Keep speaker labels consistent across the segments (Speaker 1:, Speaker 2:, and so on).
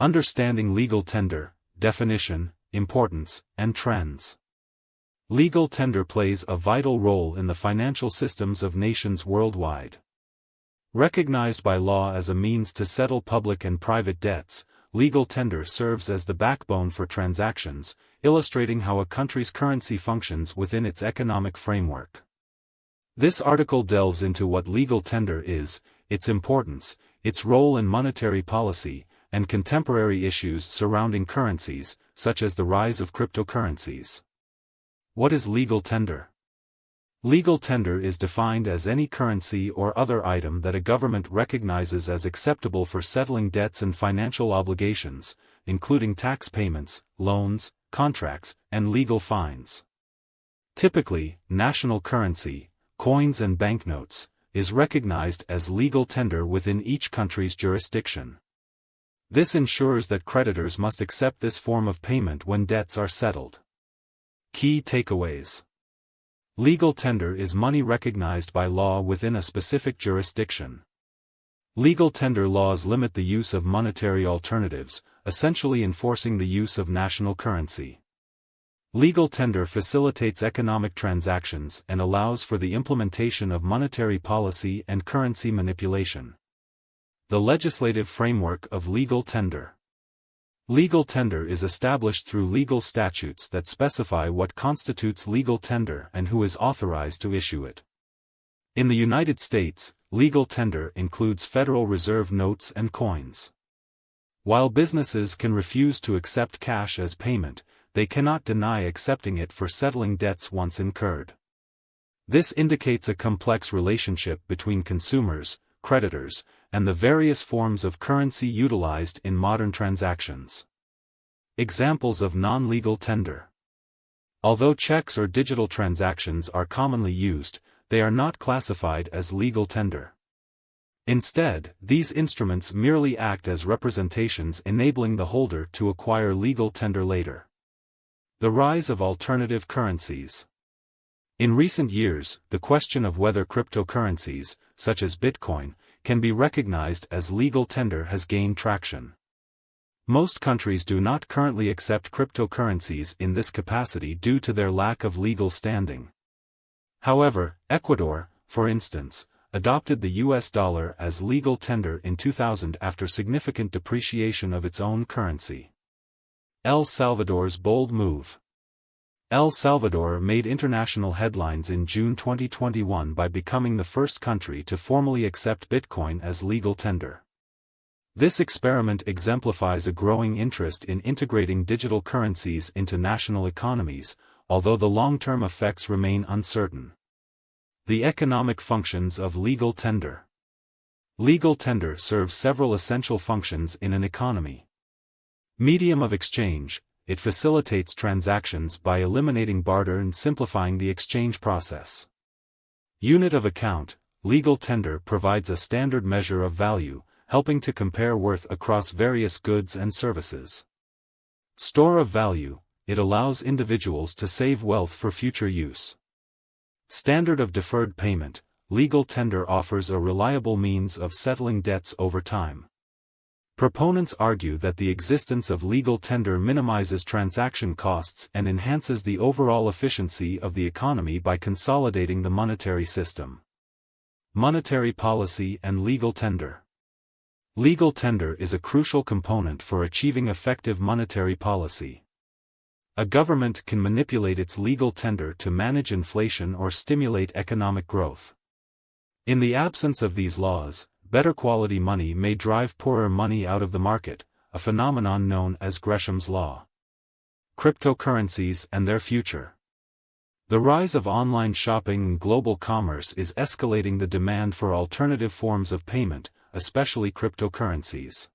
Speaker 1: Understanding legal tender, definition, importance, and trends. Legal tender plays a vital role in the financial systems of nations worldwide. Recognized by law as a means to settle public and private debts, legal tender serves as the backbone for transactions, illustrating how a country's currency functions within its economic framework. This article delves into what legal tender is, its importance, its role in monetary policy, and contemporary issues surrounding currencies, such as the rise of cryptocurrencies. What is legal tender? Legal tender is defined as any currency or other item that a government recognizes as acceptable for settling debts and financial obligations, including tax payments, loans, contracts, and legal fines. Typically, national currency, coins and banknotes, is recognized as legal tender within each country's jurisdiction. This ensures that creditors must accept this form of payment when debts are settled. Key takeaways. Legal tender is money recognized by law within a specific jurisdiction. Legal tender laws limit the use of monetary alternatives, essentially enforcing the use of national currency. Legal tender facilitates economic transactions and allows for the implementation of monetary policy and currency manipulation. The legislative framework of legal tender. Legal tender is established through legal statutes that specify what constitutes legal tender and who is authorized to issue it. In the United States, legal tender includes Federal Reserve notes and coins. While businesses can refuse to accept cash as payment, they cannot deny accepting it for settling debts once incurred. This indicates a complex relationship between consumers, creditors, and the various forms of currency utilized in modern transactions. Examples of non-legal tender. Although checks or digital transactions are commonly used, they are not classified as legal tender. Instead, these instruments merely act as representations enabling the holder to acquire legal tender later. The rise of alternative currencies. In recent years, the question of whether cryptocurrencies, such as Bitcoin, can be recognized as legal tender has gained traction. Most countries do not currently accept cryptocurrencies in this capacity due to their lack of legal standing. However, Ecuador, for instance, adopted the US dollar as legal tender in 2000 after significant depreciation of its own currency. El Salvador's bold move. El Salvador made international headlines in June 2021 by becoming the first country to formally accept Bitcoin as legal tender. This experiment exemplifies a growing interest in integrating digital currencies into national economies, although the long-term effects remain uncertain. The economic functions of legal tender. Legal tender serves several essential functions in an economy. Medium of exchange. It facilitates transactions by eliminating barter and simplifying the exchange process. Unit of account. Legal tender provides a standard measure of value, helping to compare worth across various goods and services. Store of value. It allows individuals to save wealth for future use. Standard of deferred payment. Legal tender offers a reliable means of settling debts over time. Proponents argue that the existence of legal tender minimizes transaction costs and enhances the overall efficiency of the economy by consolidating the monetary system. Monetary policy and legal tender. Legal tender is a crucial component for achieving effective monetary policy. A government can manipulate its legal tender to manage inflation or stimulate economic growth. In the absence of these laws, better quality money may drive poorer money out of the market, a phenomenon known as Gresham's law. Cryptocurrencies and their future. The rise of online shopping and global commerce is escalating the demand for alternative forms of payment, especially cryptocurrencies.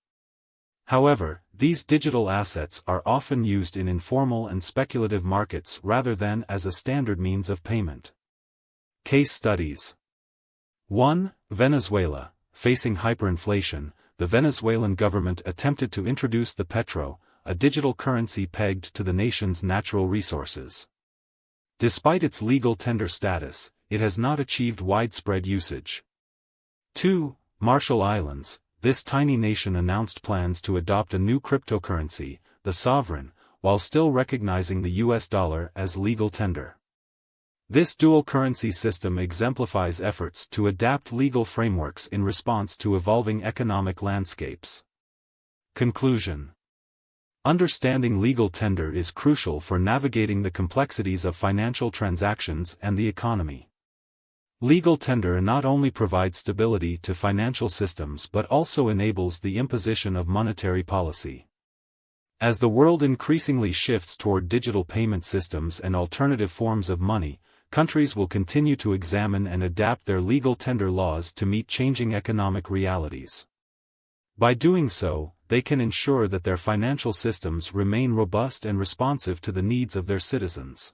Speaker 1: However, these digital assets are often used in informal and speculative markets rather than as a standard means of payment. Case studies. 1. Venezuela. Facing hyperinflation, the Venezuelan government attempted to introduce the petro, a digital currency pegged to the nation's natural resources. Despite its legal tender status, it has not achieved widespread usage. 2. Marshall Islands. this tiny nation announced plans to adopt a new cryptocurrency, the sovereign, while still recognizing the US dollar as legal tender. This dual currency system exemplifies efforts to adapt legal frameworks in response to evolving economic landscapes. Conclusion. Understanding legal tender is crucial for navigating the complexities of financial transactions and the economy. Legal tender not only provides stability to financial systems but also enables the imposition of monetary policy. As the world increasingly shifts toward digital payment systems and alternative forms of money, countries will continue to examine and adapt their legal tender laws to meet changing economic realities. By doing so, they can ensure that their financial systems remain robust and responsive to the needs of their citizens.